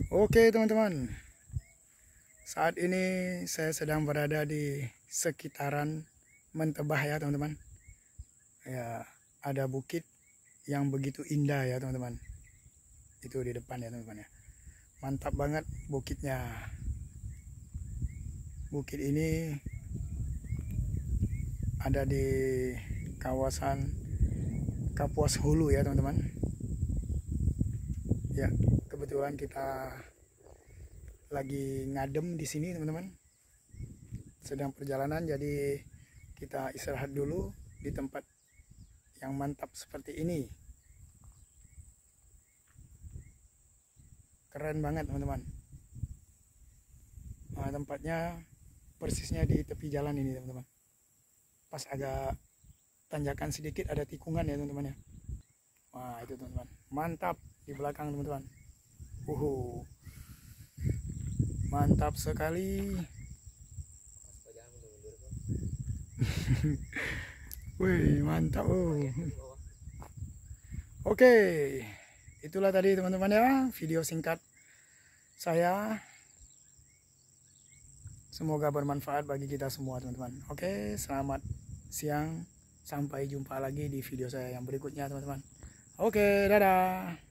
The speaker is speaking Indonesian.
Oke teman-teman, saat ini saya sedang berada di sekitaran Mentebah ya teman-teman. Ya, ada bukit yang begitu indah ya teman-teman. Itu di depan ya teman-teman ya. Mantap banget bukitnya. Bukit ini ada di kawasan Kapuas Hulu ya teman-teman. Ya, kebetulan kita lagi ngadem di sini teman-teman. Sedang perjalanan, jadi kita istirahat dulu di tempat yang mantap seperti ini. Keren banget teman-teman. Nah, tempatnya persisnya di tepi jalan ini teman-teman. Pas agak tanjakan sedikit ada tikungan ya teman-teman ya. Wah itu teman-teman, mantap di belakang teman-teman. Mantap sekali. Wih mantap. Oke, itulah tadi teman-teman ya video singkat saya. Semoga bermanfaat bagi kita semua teman-teman. Oke, selamat siang. Sampai jumpa lagi di video saya yang berikutnya teman-teman. Oke, dadah.